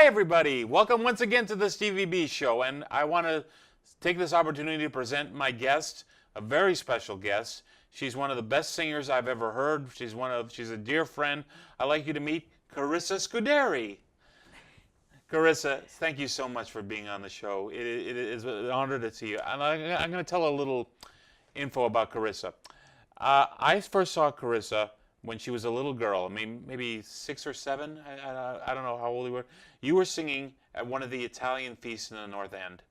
Hi, everybody. Welcome once again to the Stevie B Show. And I want to take this opportunity to present my guest, a very special guest. She's one of the best singers I've ever heard. She's a dear friend. I'd like you to meet Carissa Scudieri. Carissa, thank you so much for being on the show. It is an honor to see you. And I'm going to tell a little info about Carissa. I first saw Carissa when she was a little girl. I mean, maybe 6 or 7. I don't know how old you were. You were singing at one of the Italian feasts in the North End,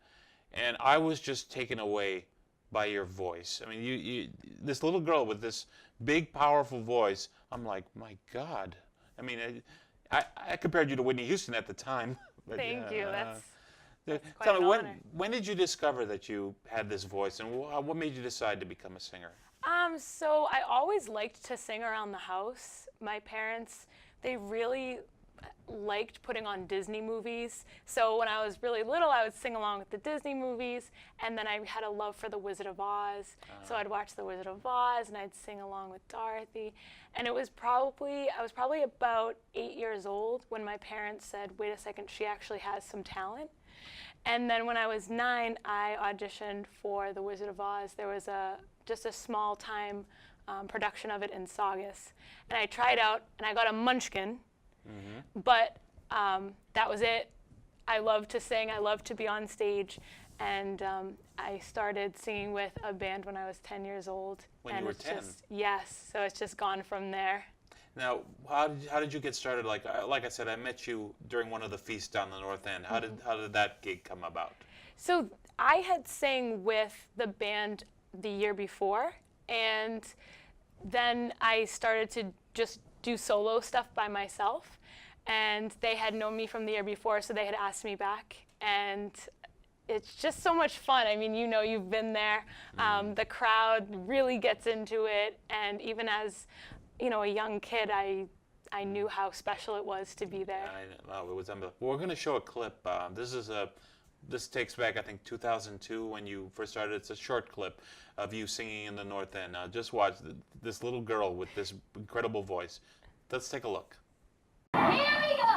and I was just taken away by your voice. I mean, you this little girl with this big, powerful voice. I'm like, my God. I mean, I compared you to Whitney Houston at the time. But, Thank you. That's quite tell an me, honor. when did you discover that you had this voice, and what made you decide to become a singer? So I always liked to sing around the house. My parents, they really liked putting on Disney movies. So when I was really little, I would sing along with the Disney movies, and then I had a love for The Wizard of Oz. So I'd watch The Wizard of Oz, and I'd sing along with Dorothy. And I was probably about 8 years old when my parents said, wait a second, she actually has some talent. And then when I was 9, I auditioned for The Wizard of Oz. There was just a small time production of it in Saugus. And I tried out, and I got a munchkin. But that was it. I love to sing. I love to be on stage. And I started singing with a band when I was 10 years old. When and you were it's 10? Yes. So it's just gone from there. Now, how did you get started? Like I said, I met you during one of the feasts down the North End. How did that gig come about? So I had sang with the band the year before, and then I started to just do solo stuff by myself. And they had known me from the year before, so they had asked me back. And it's just so much fun. I mean, you've been there. The crowd really gets into it. And even as, a young kid, I knew how special it was to be there. It was unbelievable. We're going to show a clip. This takes back, I think, 2002 when you first started. It's a short clip of you singing in the North End. Now, just watch this little girl with this incredible voice. Let's take a look. Here we go!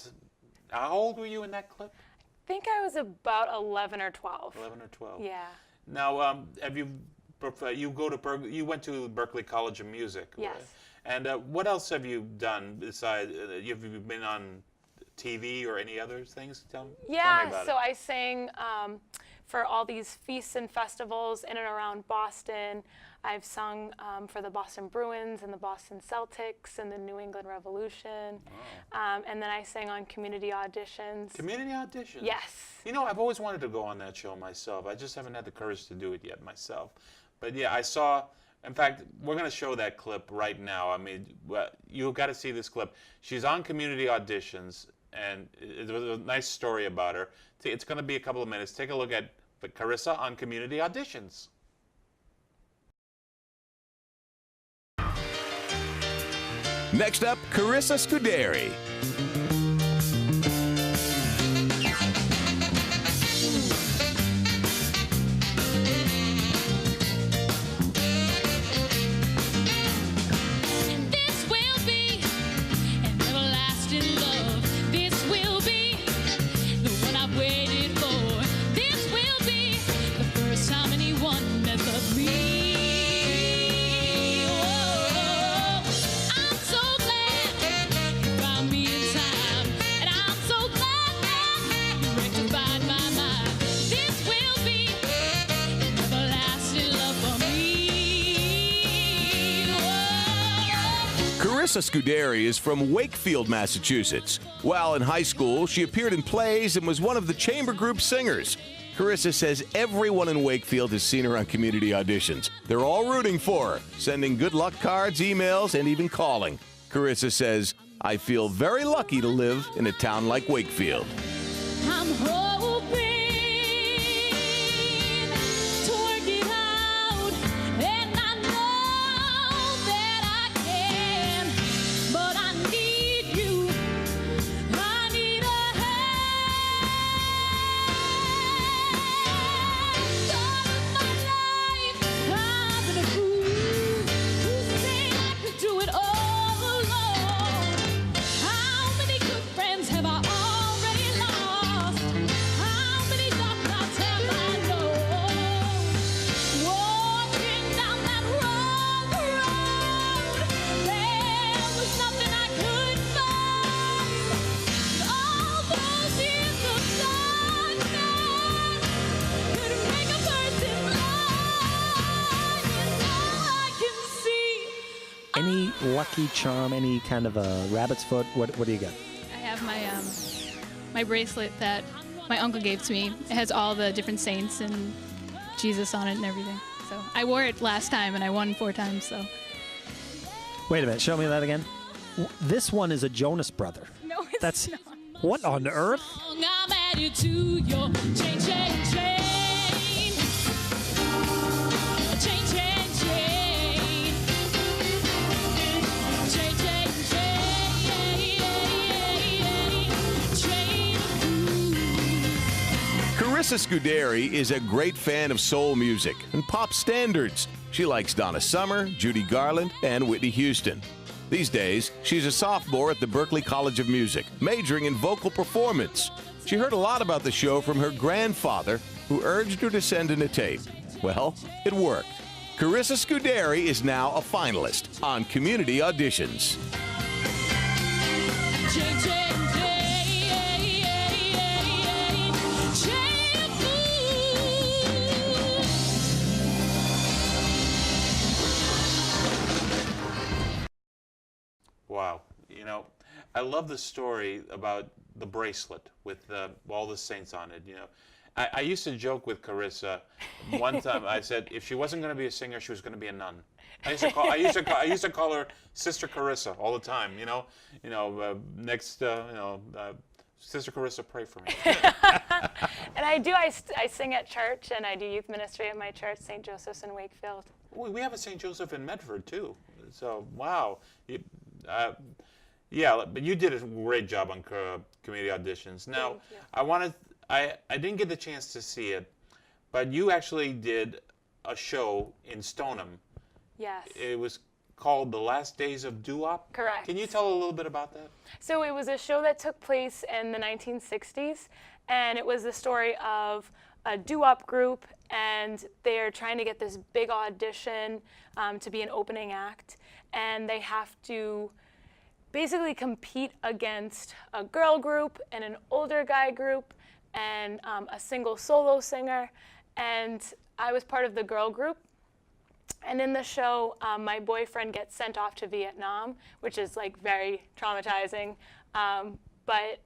that's. How old were you in that clip? I think I was about 11 or 12. 11 or 12. Yeah. Now, have you you went to Berklee College of Music? Yes. Right? And what else have you done besides? Have you been on TV or any other things? Tell me about so it. I sang for all these feasts and festivals in and around Boston. I've sung for the Boston Bruins and the Boston Celtics and the New England Revolution. And then I sang on community auditions. Community auditions? Yes. You know, I've always wanted to go on that show myself. I just haven't had the courage to do it yet myself. But yeah, I saw, in fact, we're going to show that clip right now. I mean, you've got to see this clip. She's on community auditions, and there was a nice story about her. It's going to be a couple of minutes. Take a look at Carissa on community auditions. Next up, Carissa Scudieri. This will be an everlasting love. This will be the one I've waited for. This will be the first time anyone has loved me. Oh, I'm so glad you found me in time, and I'm so glad that you rectified my mind. This will be an everlasting love for me. Oh. Carissa Scudieri is from Wakefield, Massachusetts. While in high school, she appeared in plays and was one of the chamber group singers. Carissa says everyone in Wakefield has seen her on community auditions. They're all rooting for her, sending good luck cards, emails, and even calling. Carissa says, "I feel very lucky to live in a town like Wakefield." I'm hoping to work it out, and I know that I can, but I need you. I need a hand. All of my life, I've been a fool who say I could do it all alone. How many good friends have I already lost? How many dark nights have I known? Walking down that wrong road, there was nothing I could find. All those years of darkness could make a person blind, and now I can see. Any lucky charm, any kind of a rabbit's foot? What do you got? I have my bracelet that my uncle gave to me. It has all the different saints and Jesus on it and everything. So I wore it last time and I won 4 times. So Wait a minute, show me that again. This one is a Jonas brother. no, it's That's not. what on earth? I'm added to your chain, chain, chain. Chain, chain, chain. Chain, chain, chain. Chain of blues. Carissa Scudieri is a great fan of soul music and pop standards. She likes Donna Summer, Judy Garland, and Whitney Houston. These days, she's a sophomore at the Berklee College of Music, majoring in vocal performance. She heard a lot about the show from her grandfather, who urged her to send in a tape. Well, it worked. Carissa Scudieri is now a finalist on community auditions. Chain, chain, chain. Chain of blues. Wow. You know, I love the story about the bracelet with all the saints on it. You know, I used to joke with Carissa. One time I said if she wasn't going to be a singer, she was going to be a nun. I used to call her Sister Carissa all the time. Sister Carissa, pray for me. And I sing at church, and I do youth ministry at my church, St. Joseph's in Wakefield. We have a St. Joseph in Medford too. So wow. Yeah, but you did a great job on community auditions. Now, Thank you. I didn't get the chance to see it, but you actually did a show in Stoneham. Yes. It was called The Last Days of Doo-Wop. Correct. Can you tell a little bit about that? So it was a show that took place in the 1960s, and it was the story of a doo-wop group, and they're trying to get this big audition to be an opening act, and they have to basically compete against a girl group and an older guy group and a single solo singer. And I was part of the girl group. And in the show, my boyfriend gets sent off to Vietnam, which is like very traumatizing. But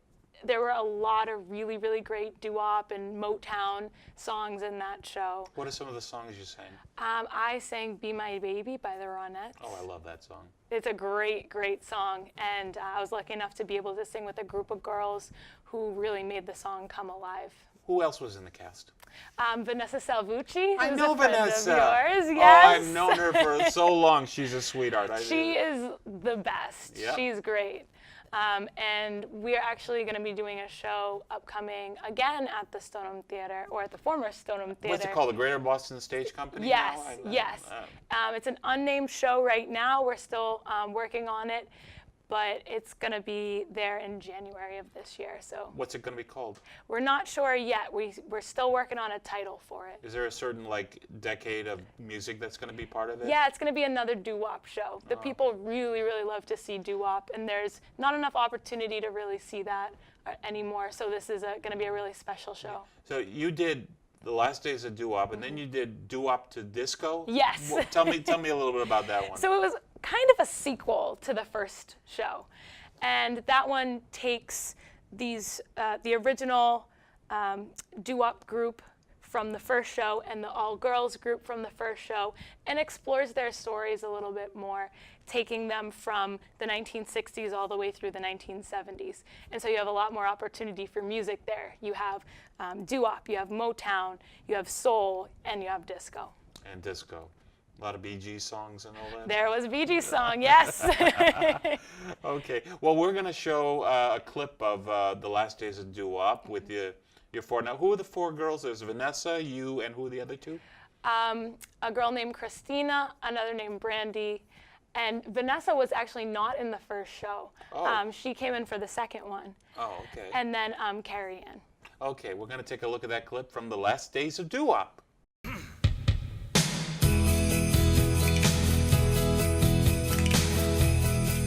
there were a lot of really, really great doo-wop and Motown songs in that show. What are some of the songs you sang? I sang Be My Baby by the Ronettes. Oh, I love that song. It's a great, great song. And I was lucky enough to be able to sing with a group of girls who really made the song come alive. Who else was in the cast? Vanessa Salvucci, I who's know a friend Vanessa. of yours. Oh, Yes. I've known her for so long. She's a sweetheart. She is the best. Yep. She's great. And we're actually going to be doing a show upcoming again at the Stoneham Theater, or at the former Stoneham Theater. What's it called? The Greater Boston Stage Company? Yes, now? yes. It's an unnamed show right now. We're still working on it, but it's going to be there in January of this year. So What's it going to be called? we're not sure yet. We're still working on a title for it. Is there a certain decade of music that's going to be part of it? Yeah, it's going to be another doo-wop show. The people really, really love to see doo-wop, and there's not enough opportunity to really see that anymore. So this is going to be a really special show. So you did The Last Days of Doo-Wop, and then you did Doo-Wop to Disco? Yes. Well, tell me a little bit about that one. So it was kind of a sequel to the first show, and that one takes these the original doo-wop group from the first show and the all-girls group from the first show, and explores their stories a little bit more, taking them from the 1960s all the way through the 1970s. And so you have a lot more opportunity for music there. You have doo-wop, you have Motown, you have soul, and you have disco. And disco. A lot of Bee Gees songs and all that? There was a Bee Gees song, yes. Okay. Well, we're going to show a clip of The Last Days of Doo-Wop with your four. Now, who are the four girls? There's Vanessa, you, and who are the other two? A girl named Christina, another named Brandy, and Vanessa was actually not in the first show. Oh. She came in for the second one. Oh, okay. And then Carrie Ann. Okay, we're going to take a look at that clip from The Last Days of Doo-Wop.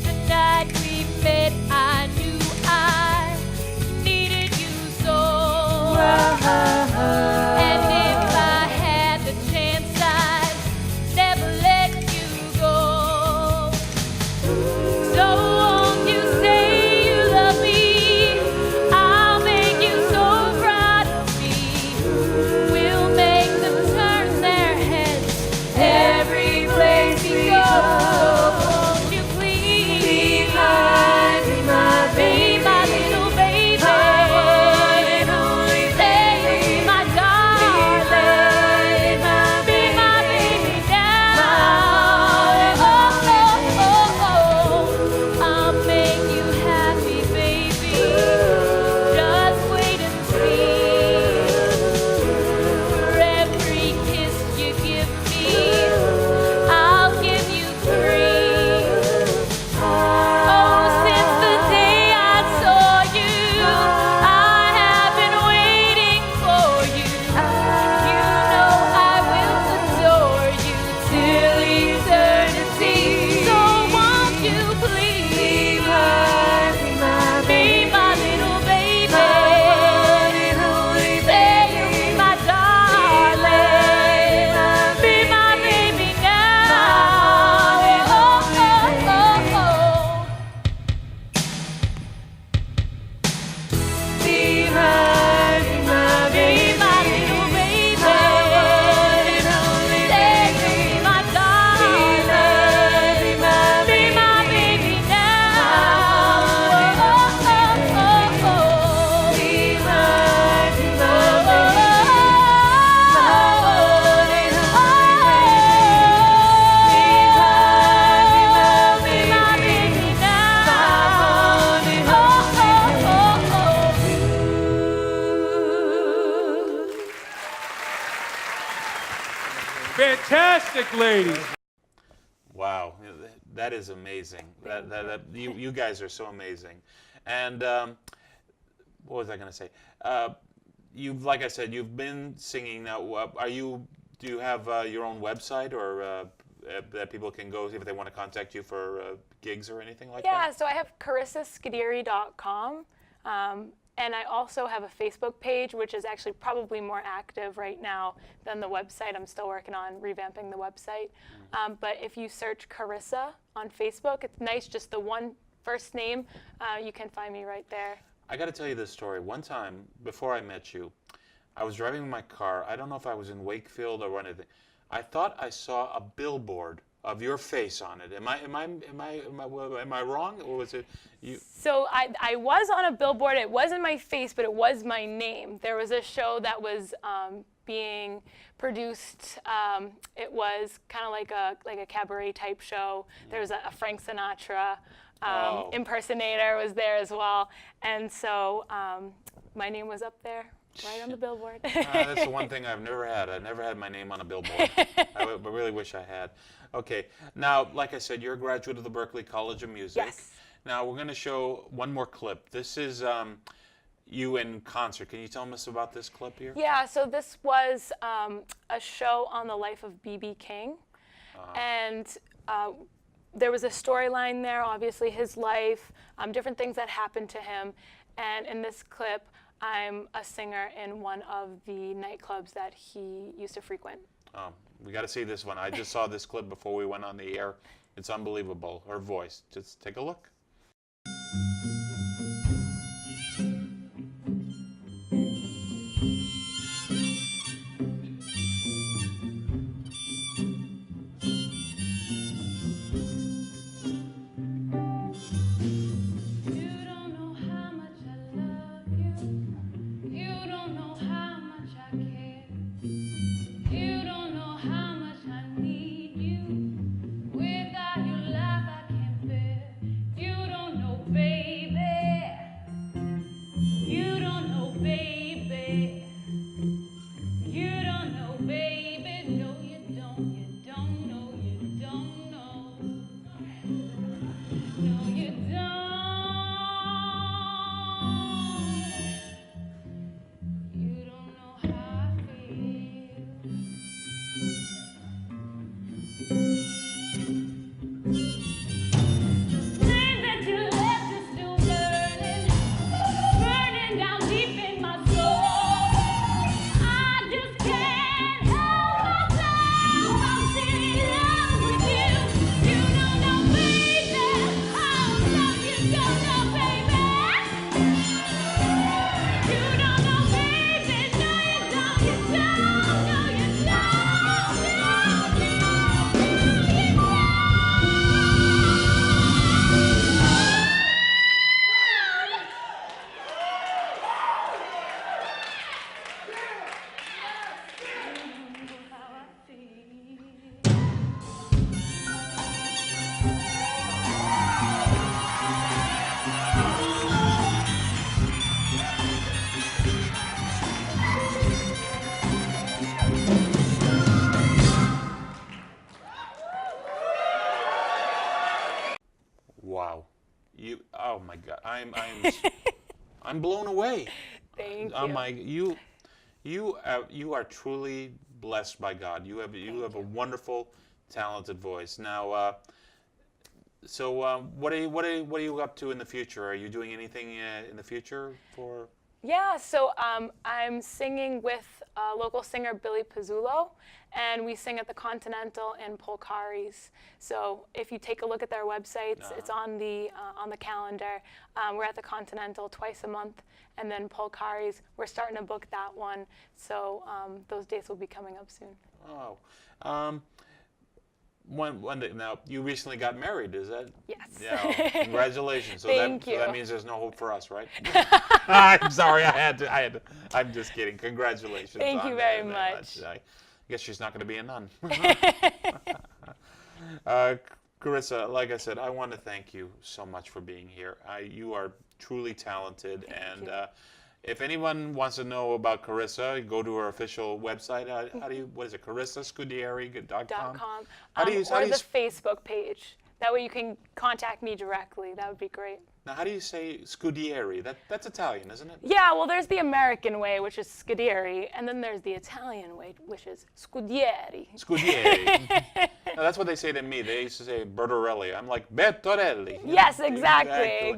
The night we met, I knew I needed you so. And if I had the chance, I'd never let you go. So won't you say you love me? I'll make you so proud of me. We'll make them turn their heads every place we go. Fantastic, ladies. Wow. That is amazing. You guys are so amazing. And what was I going to say? Like I said, you've been singing now. Do you have your own website or that people can go if they want to contact you for gigs or anything like that? Yeah, so I have CarissaScudieri.com. And I also have a Facebook page, which is actually probably more active right now than the website. I'm still working on revamping the website. But if you search Carissa on Facebook, it's nice, just the one first name. You can find me right there. I got to tell you this story. One time, before I met you, I was driving in my car. I don't know if I was in Wakefield or anything. I thought I saw a billboard of your face on it. Am I wrong, or was it you? So I was on a billboard. It wasn't my face, but it was my name. There was a show that was being produced. It was kind of like a cabaret type show. There was a Frank Sinatra impersonator was there as well, and so my name was up there. Right on the billboard. That's the one thing I've never had. I've never had my name on a billboard. I really wish I had. Okay, now, like I said, you're a graduate of the Berklee College of Music. Yes. Now, we're going to show one more clip. This is you in concert. Can you tell us about this clip here? Yeah, so this was a show on the life of B.B. King. And there was a storyline there, obviously his life, different things that happened to him. And in this clip, I'm a singer in one of the nightclubs that he used to frequent. Oh, we got to see this one. I just saw this clip before we went on the air. It's unbelievable. Her voice. Just take a look. Wow. Oh my God. I'm blown away. Thank you. You are truly blessed by God. You have a wonderful, talented voice. Now, what are you up to in the future? Are you doing anything in the future for? Yeah, so I'm singing with local singer Billy Pizzullo, and we sing at the Continental and Polcari's. So if you take a look at their websites, it's on the calendar. We're at the Continental twice a month, and then Polcari's, we're starting to book that one. So those dates will be coming up soon. Oh. One day, now, you recently got married, is that? Yes. Yeah, congratulations. So Thank you. So that means there's no hope for us, right? I'm sorry, I had to. I'm just kidding. Congratulations. Thank you very much. I guess she's not going to be a nun. Carissa, like I said, I want to thank you so much for being here. You are truly talented, and if anyone wants to know about Carissa, go to her official website. What is it? CarissaScudieri.com. Or the Facebook page. That way you can contact me directly. That would be great. Now, how do you say Scudieri? That's Italian, isn't it? Yeah, well, there's the American way, which is Scudieri, and then there's the Italian way, which is Scudieri. Scudieri. No, that's what they say to me. They used to say Bertorelli. I'm like, Bertorelli. Yes, exactly.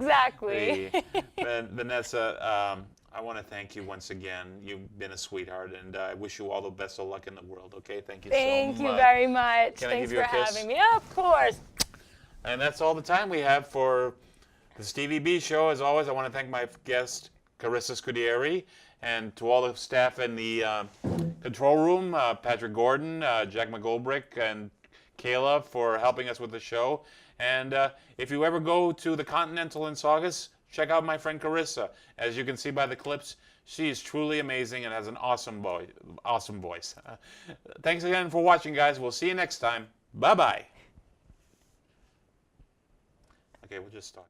Vanessa, I want to thank you once again. You've been a sweetheart, and I wish you all the best of luck in the world, okay? Thank you so much. Thank you very much. Can I Thanks give you for a kiss? having me. Of course. And that's all the time we have for the Stevie B Show. As always, I want to thank my guest, Carissa Scudieri, and to all the staff in the control room, Patrick Gordon, Jack McGolbrick, and Kayla for helping us with the show. And if you ever go to the Continental in Saugus, check out my friend Carissa. As you can see by the clips, she is truly amazing and has an awesome voice. Thanks again for watching, guys. We'll see you next time. Bye-bye. Okay, we'll just start.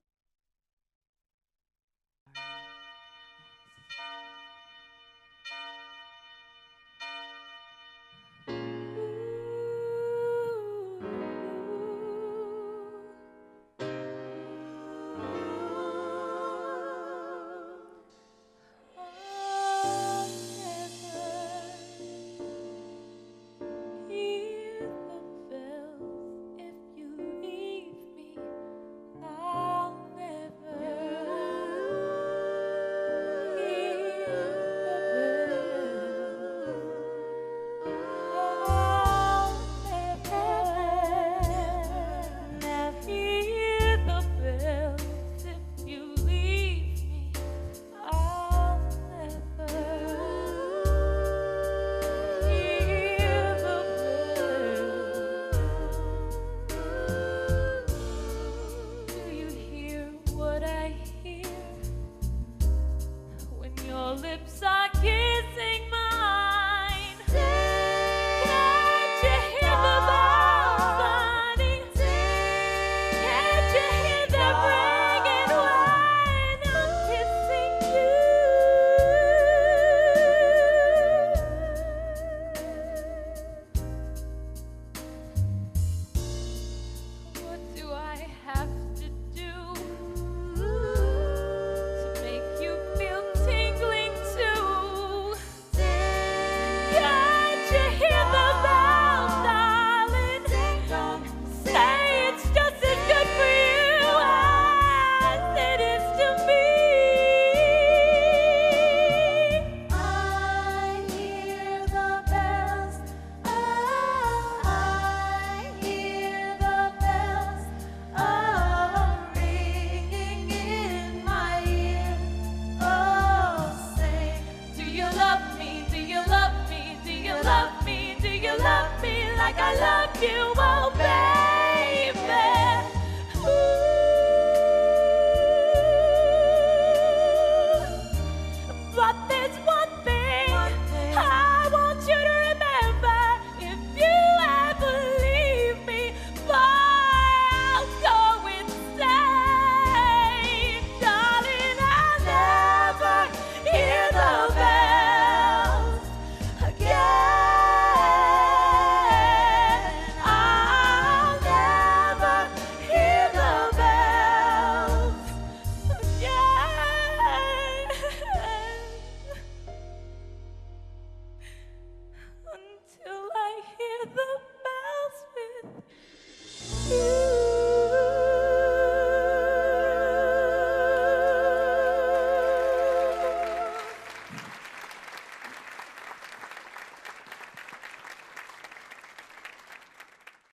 like I love you.